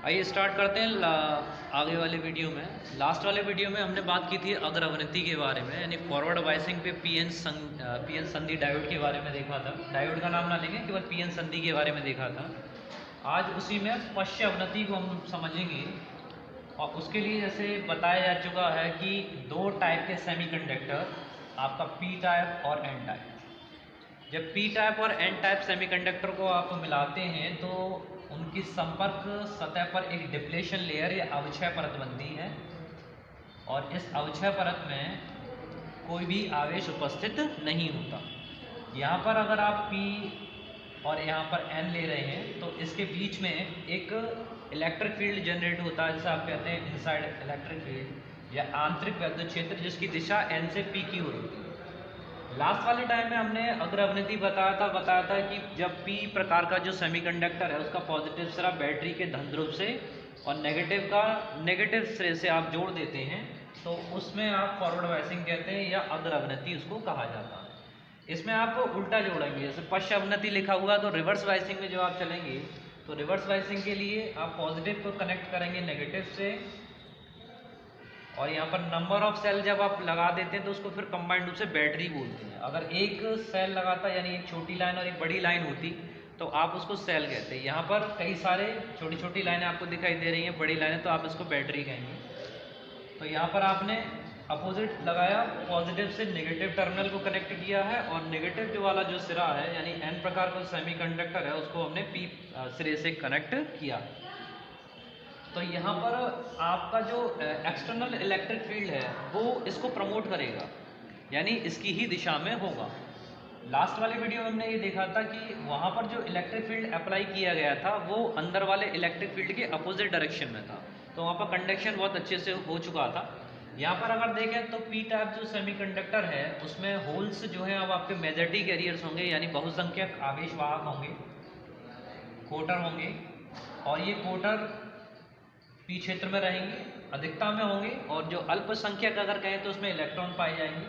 आइए स्टार्ट करते हैं आगे वाले वीडियो में। लास्ट वाले वीडियो में हमने बात की थी अग्र अवनति के बारे में, यानी फॉरवर्ड बायसिंग पे पीएन संधि डायोड के बारे में देखा था। डायोड का नाम ना लेंगे, केवल पीएन संधि के बारे में देखा था। आज उसी में पश्च अवनति को हम समझेंगे, और उसके लिए जैसे बताया जा चुका है कि दो टाइप के सेमीकंडक्टर, आपका पी टाइप और एन टाइप। जब पी टाइप और एन टाइप सेमीकंडक्टर को आप मिलाते हैं तो उनकी संपर्क सतह पर एक डिप्लेशन लेयर या अवक्षय परत बनती है, और इस अवक्षय परत में कोई भी आवेश उपस्थित नहीं होता। यहाँ पर अगर आप P और यहाँ पर N ले रहे हैं तो इसके बीच में एक इलेक्ट्रिक फील्ड जनरेट होता है, जिसे आप कहते हैं इनसाइड इलेक्ट्रिक फील्ड या आंतरिक विद्युत क्षेत्र, जिसकी दिशा N से P की ओर होती है। लास्ट वाले टाइम में हमने अग्र अवनति बताया था कि जब P प्रकार का जो सेमीकंडक्टर है उसका पॉजिटिव सिरा बैटरी के धन ध्रुव से और नेगेटिव का नेगेटिव सिरे से आप जोड़ देते हैं तो उसमें आप फॉरवर्ड बायसिंग कहते हैं या अग्र अवनति उसको कहा जाता है। इसमें आप उल्टा जोड़ेंगे, जैसे पश्च अवनति लिखा हुआ तो रिवर्स बायसिंग में जो आप चलेंगे तो रिवर्स बायसिंग के लिए आप पॉजिटिव को कनेक्ट करेंगे नेगेटिव से, और यहाँ पर नंबर ऑफ सेल जब आप लगा देते हैं तो उसको फिर कंबाइंड रूप से बैटरी बोलते हैं। अगर एक सेल लगाता यानी एक छोटी लाइन और एक बड़ी लाइन होती तो आप उसको सेल कहते हैं। यहाँ पर कई सारे छोटी छोटी लाइनें आपको दिखाई दे रही हैं, बड़ी लाइनें, तो आप इसको बैटरी कहेंगे। तो यहाँ पर आपने अपोजिट लगाया, पॉजिटिव से नेगेटिव टर्मिनल को कनेक्ट किया है, और नेगेटिव जो वाला जो सिरा है यानी एन प्रकार का सेमीकंडक्टर है उसको हमने पी सिरे से कनेक्ट किया। तो यहाँ पर आपका जो एक्सटर्नल इलेक्ट्रिक फील्ड है वो इसको प्रमोट करेगा, यानी इसकी ही दिशा में होगा। लास्ट वाले वीडियो में हमने ये देखा था कि वहाँ पर जो इलेक्ट्रिक फील्ड अप्लाई किया गया था वो अंदर वाले इलेक्ट्रिक फील्ड के अपोजिट डायरेक्शन में था, तो वहाँ पर कंडक्शन बहुत अच्छे से हो चुका था। यहाँ पर अगर देखें तो पी टाइप जो सेमीकंडक्टर है उसमें होल्स जो हैं अब आपके मेजॉरिटी कैरियर्स होंगे, यानी बहुसंख्यक आवेश वाहक होंगे, कोटर होंगे, और ये कोटर पी क्षेत्र में रहेंगे, अधिकता में होंगे, और जो अल्पसंख्यक अगर कहें तो उसमें इलेक्ट्रॉन पाए जाएंगे।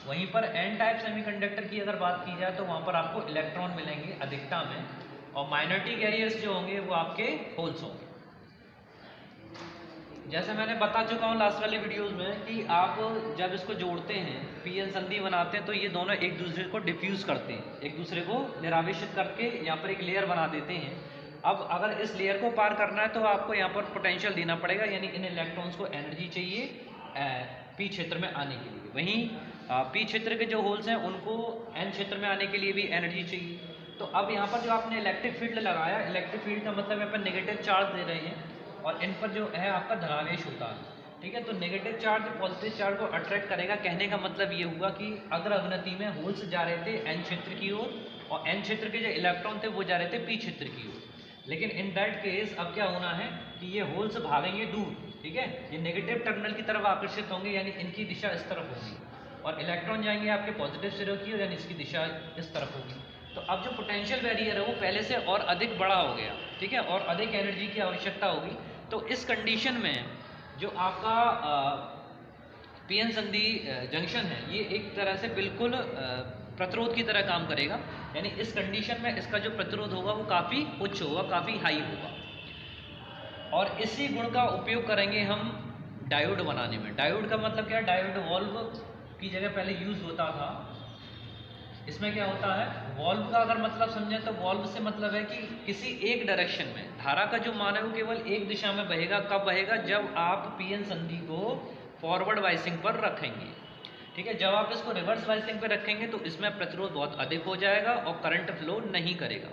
वहीं पर एन टाइप सेमीकंडक्टर की अगर बात की जाए तो वहाँ पर आपको इलेक्ट्रॉन मिलेंगे अधिकता में, और माइनॉरिटी कैरियर्स जो होंगे वो आपके होल्स होंगे। जैसे मैंने बता चुका हूँ लास्ट वाले वीडियोस में कि आप जब इसको जोड़ते हैं, पीएन संधि बनाते हैं, तो ये दोनों एक दूसरे को डिफ्यूज करते हैं, एक दूसरे को निरावेशित करके यहाँ पर एक लेयर बना देते हैं। अब अगर इस लेयर को पार करना है तो आपको यहाँ पर पोटेंशियल देना पड़ेगा, यानी इन इलेक्ट्रॉन्स को एनर्जी चाहिए पी क्षेत्र में आने के लिए। वहीं पी क्षेत्र के जो होल्स हैं उनको एन क्षेत्र में आने के लिए भी एनर्जी चाहिए। तो अब यहाँ पर जो आपने इलेक्ट्रिक फील्ड लगाया, इलेक्ट्रिक फील्ड का मतलब यहाँ पर नेगेटिव चार्ज दे रहे हैं और इन पर जो है आपका धनावेश होता है, ठीक है। तो नेगेटिव चार्ज पॉजिटिव चार्ज को अट्रैक्ट करेगा। कहने का मतलब ये हुआ कि अग्र अवनति में होल्स जा रहे थे एन क्षेत्र की ओर, और एन क्षेत्र के जो इलेक्ट्रॉन थे वो जा रहे थे पी क्षेत्र की ओर। लेकिन इन दैट केस अब क्या होना है कि ये होल्स भागेंगे दूर, ठीक है, ये नेगेटिव टर्मिनल की तरफ आकर्षित होंगे, यानी इनकी दिशा इस तरफ होगी, और इलेक्ट्रॉन जाएंगे आपके पॉजिटिव सिरे की ओर, यानी इसकी दिशा इस तरफ होगी। तो अब जो पोटेंशियल बैरियर है वो पहले से और अधिक बड़ा हो गया, ठीक है, और अधिक एनर्जी की आवश्यकता होगी। तो इस कंडीशन में जो आपका पीएन संधि जंक्शन है ये एक तरह से बिल्कुल प्रतिरोध की तरह काम करेगा, यानी इस कंडीशन में इसका जो प्रतिरोध होगा वो काफ़ी उच्च होगा, काफ़ी हाई होगा। और इसी गुण का उपयोग करेंगे हम डायोड बनाने में। डायोड का मतलब क्या है, डायोड वॉल्व की जगह पहले यूज होता था। इसमें क्या होता है, वॉल्व का अगर मतलब समझें तो वॉल्व से मतलब है कि किसी एक डायरेक्शन में धारा का जो मान है वो केवल एक दिशा में बहेगा। कब बहेगा, जब आप पीएन संधि को फॉरवर्ड बायसिंग पर रखेंगे, ठीक है। जब आप इसको रिवर्स बायसिंग पे रखेंगे तो इसमें प्रतिरोध बहुत अधिक हो जाएगा और करंट फ्लो नहीं करेगा।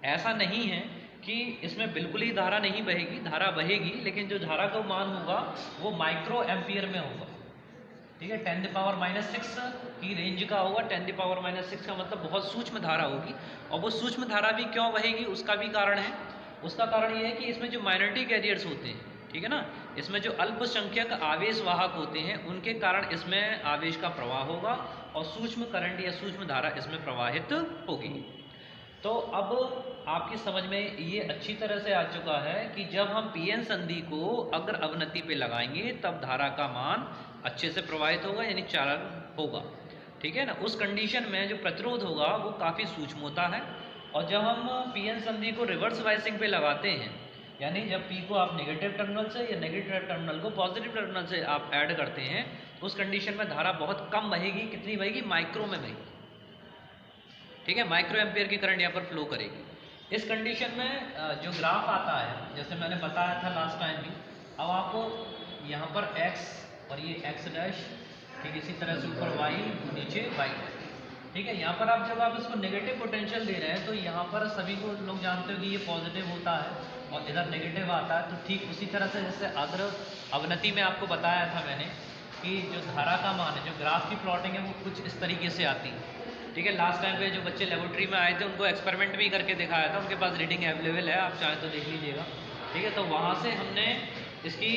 ऐसा नहीं है कि इसमें बिल्कुल ही धारा नहीं बहेगी, धारा बहेगी, लेकिन जो धारा का मान होगा वो माइक्रो एम्पियर में होगा, ठीक है, 10⁻⁻⁶ की रेंज का होगा। 10⁻⁻⁶ का मतलब बहुत सूक्ष्म धारा होगी, और वो सूक्ष्म धारा भी क्यों बहेगी उसका भी कारण है। उसका कारण ये है कि इसमें जो माइनॉरिटी कैरियर्स होते हैं, ठीक है ना, इसमें जो अल्पसंख्यक आवेश वाहक होते हैं उनके कारण इसमें आवेश का प्रवाह होगा और सूक्ष्म करंट या सूक्ष्म धारा इसमें प्रवाहित होगी। तो अब आपकी समझ में ये अच्छी तरह से आ चुका है कि जब हम पीएन संधि को अग्र अवनति पे लगाएंगे तब धारा का मान अच्छे से प्रवाहित होगा, यानी चालन होगा, ठीक है ना। उस कंडीशन में जो प्रतिरोध होगा वो काफ़ी सूक्ष्म होता है। और जब हम पीएन संधि को रिवर्स बायसिंग पे लगाते हैं यानी जब P को आप नेगेटिव टर्मिनल से या नेगेटिव टर्मिनल को पॉजिटिव टर्मिनल से आप ऐड करते हैं तो उस कंडीशन में धारा बहुत कम बहेगी। कितनी बहेगी? माइक्रो में बहेगी। ठीक है, माइक्रो एम्पियर की करंट यहाँ पर फ्लो करेगी। इस कंडीशन में जो ग्राफ आता है जैसे मैंने बताया था लास्ट टाइम भी, अब आपको यहाँ पर x और ये x डैश, ठीक इसी तरह से ऊपर y, नीचे y। ठीक है, यहाँ पर जब आप इसको नेगेटिव पोटेंशियल दे रहे हैं तो यहाँ पर सभी को लोग जानते हो कि ये पॉजिटिव होता है और इधर नेगेटिव आता है। तो ठीक उसी तरह से जैसे अग्र अवनति में आपको बताया था मैंने कि जो धारा का मान है, जो ग्राफ की प्लॉटिंग है वो कुछ इस तरीके से आती है। ठीक है, लास्ट टाइम पे जो बच्चे लेबोरेटरी में आए थे उनको एक्सपेरिमेंट भी करके दिखाया था, उनके पास रीडिंग अवेलेबल है, आप चाहें तो देख लीजिएगा। ठीक है, तो वहाँ से हमने इसकी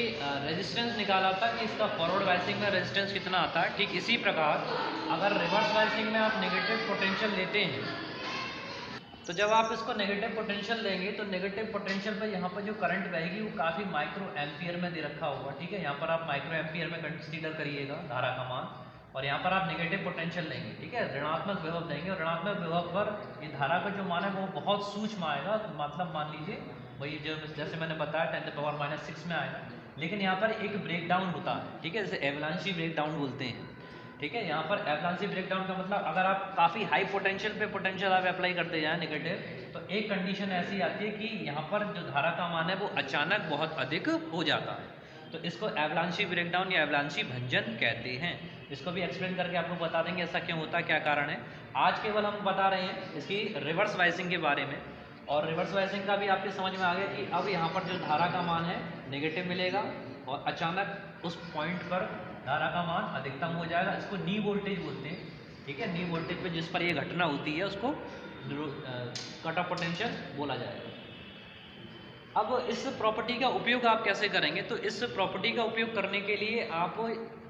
रेजिस्टेंस निकाला था कि इसका फॉरवर्ड बायसिंग में रेजिस्टेंस कितना आता है। ठीक इसी प्रकार अगर रिवर्स बायसिंग में आप नेगेटिव पोटेंशियल लेते हैं तो जब आप इसको नेगेटिव पोटेंशियल लेंगे तो नेगेटिव पोटेंशियल पर यहाँ पर जो करंट बहेगी वो काफ़ी माइक्रो एम्पियर में दे रखा होगा। ठीक है, यहाँ पर आप माइक्रो एम्पियर में कंसीडर करिएगा धारा का मान, और यहाँ पर आप नेगेटिव पोटेंशियल लेंगे। ठीक है, ऋणात्मक विभव देंगे और ऋणात्मक विभव पर ये धारा का जो मान है वो बहुत सूक्ष्म आएगा। तो मतलब मान लीजिए वही जो जैसे मैंने बताया 10⁻⁻⁶ में आएगा, लेकिन यहाँ पर एक ब्रेकडाउन होता है। ठीक है, जैसे एवलांची ब्रेकडाउन बोलते हैं। ठीक है, यहाँ पर एवलांची ब्रेकडाउन का मतलब अगर आप काफ़ी हाई पोटेंशियल पे पोटेंशियल आप अप्लाई करते जाएं नेगेटिव, तो एक कंडीशन ऐसी आती है कि यहाँ पर जो धारा का मान है वो अचानक बहुत अधिक हो जाता है। तो इसको एवलांची ब्रेकडाउन या एवलांची भंजन कहते हैं। इसको भी एक्सप्लेन करके आपको बता देंगे ऐसा क्यों होता है, क्या कारण है। आज केवल हम बता रहे हैं इसकी रिवर्स बायसिंग के बारे में, और रिवर्स बायसिंग का भी आपके समझ में आ गया कि अब यहाँ पर जो धारा का मान है नेगेटिव मिलेगा और अचानक उस पॉइंट पर धारा का मान अधिकतम हो जाएगा। इसको नी वोल्टेज बोलते हैं। ठीक है, नी वोल्टेज पे जिस पर ये घटना होती है उसको कट ऑफ पोटेंशियल बोला जाएगा। अब इस प्रॉपर्टी का उपयोग आप कैसे करेंगे? तो इस प्रॉपर्टी का उपयोग करने के लिए आप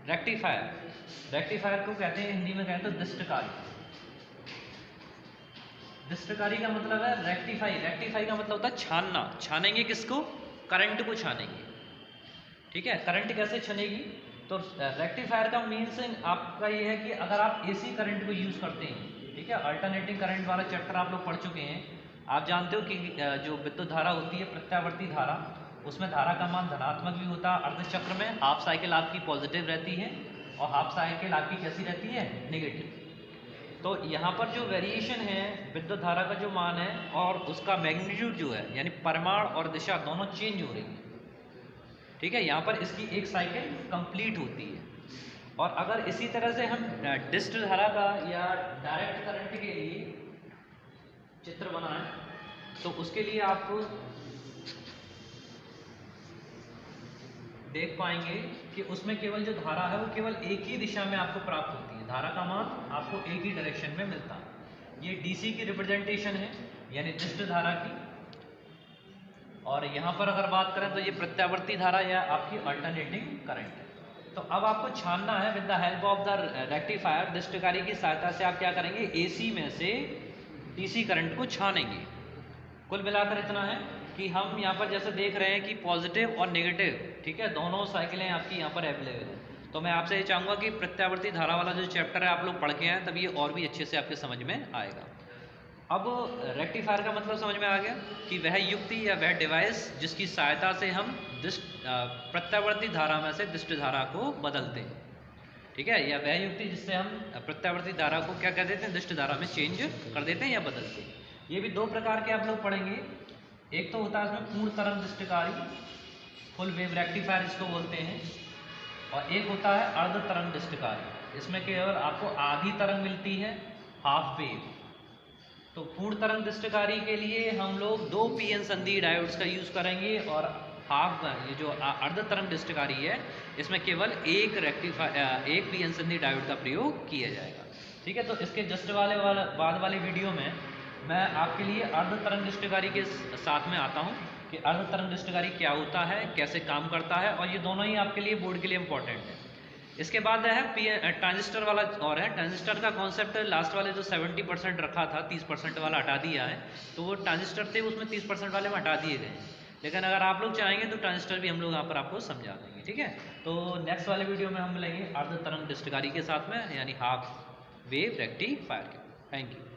रेक्टिफायर को कहते हैं, हिंदी में कहें तो दृष्टकारी। दृष्टकारी का मतलब है रेक्टिफाई का मतलब होता है छानना। छानेंगे किसको? करंट को छानेंगे। ठीक है, करंट कैसे छनेगी? तो रेक्टिफायर का मीन्स आपका ये है कि अगर आप एसी करंट को यूज़ करते हैं, ठीक है, अल्टरनेटिंग करंट वाला चैप्टर आप लोग पढ़ चुके हैं, आप जानते हो कि जो विद्युत धारा होती है प्रत्यावर्ती धारा, उसमें धारा का मान धनात्मक भी होता है। अर्धचक्र में हाफ साइकिल आपकी पॉजिटिव रहती है और हाफ साइकिल आपकी कैसी रहती है? नेगेटिव। तो यहाँ पर जो वेरिएशन है विद्युत धारा का जो मान है और उसका मैग्नीट्यूड जो है, यानी परिमाण और दिशा दोनों चेंज हो रही है। ठीक है, यहाँ पर इसकी एक साइकिल कंप्लीट होती है। और अगर इसी तरह से हम डिस्ट धारा का या डायरेक्ट करंट के लिए चित्र बनाएं तो उसके लिए आप देख पाएंगे कि उसमें केवल जो धारा है वो केवल एक ही दिशा में आपको प्राप्त होती है। धारा का मान आपको एक ही डायरेक्शन में मिलता है। ये डीसी की रिप्रेजेंटेशन है, यानी डिस्ट धारा की। और यहाँ पर अगर बात करें तो ये प्रत्यावर्ती धारा या आपकी अल्टरनेटिंग करंट है। तो अब आपको छानना है with the help of the rectifier. दृष्टकारी की सहायता से आप क्या करेंगे? एसी में से डीसी करंट को छानेंगे। कुल मिलाकर इतना है कि हम यहाँ पर जैसे देख रहे हैं कि पॉजिटिव और नेगेटिव, ठीक है, दोनों साइकिलें आपकी यहाँ पर अवेलेबल है। तो मैं आपसे ये चाहूँगा कि प्रत्यावर्ती धारा वाला जो चैप्टर है आप लोग पढ़ के आएँ, तब ये और भी अच्छे से आपके समझ में आएगा। अब रेक्टिफायर का मतलब समझ में आ गया कि वह युक्ति या वह डिवाइस जिसकी सहायता से हम प्रत्यावर्ती धारा में से डिस्ट धारा को बदलते हैं। ठीक है, या वह युक्ति जिससे हम प्रत्यावर्ती धारा को क्या कर देते हैं? डिस्ट धारा में चेंज कर देते हैं या बदलते हैं। ये भी दो प्रकार के आप लोग पढ़ेंगे। एक तो होता है इसमें पूर्ण तरंग दृष्टिकारी, फुल वेव रेक्टिफायर इसको बोलते हैं, और एक होता है अर्ध तरंग दृष्टिकारी। इसमें केवल आपको आधी तरंग मिलती है, हाफ वेव। तो पूर्ण तरंग दृष्टिकारी के लिए हम लोग 2 पीएन संधि डायोड्स का यूज़ करेंगे, और हाफ ये जो अर्ध तरंग दृष्टिकारी है इसमें केवल एक पीएन संधि डायोड का प्रयोग किया जाएगा। ठीक है, तो इसके जस्ट बाद वाले वीडियो में मैं आपके लिए अर्ध तरंग दृष्टिकारी के साथ में आता हूँ कि अर्ध तरंग दृष्टिकारी क्या होता है, कैसे काम करता है, और ये दोनों ही आपके लिए बोर्ड के लिए इम्पोर्टेंट है। इसके बाद है ट्रांजिस्टर वाला, और है ट्रांजिस्टर का कॉन्सेप्ट लास्ट वाले जो 70% रखा था 30% वाला हटा दिया है। तो वो ट्रांजिस्टर थे उसमें 30% वाले में हटा दिए गए हैं, लेकिन अगर आप लोग चाहेंगे तो ट्रांजिस्टर भी हम लोग यहाँ पर आपको समझा देंगे। ठीक है, तो नेक्स्ट वाले वीडियो में हम मिलेंगे अर्ध तरंग दृष्टिकारी के साथ में, यानी हाफ वेव रेक्टिफायर के। Thank you.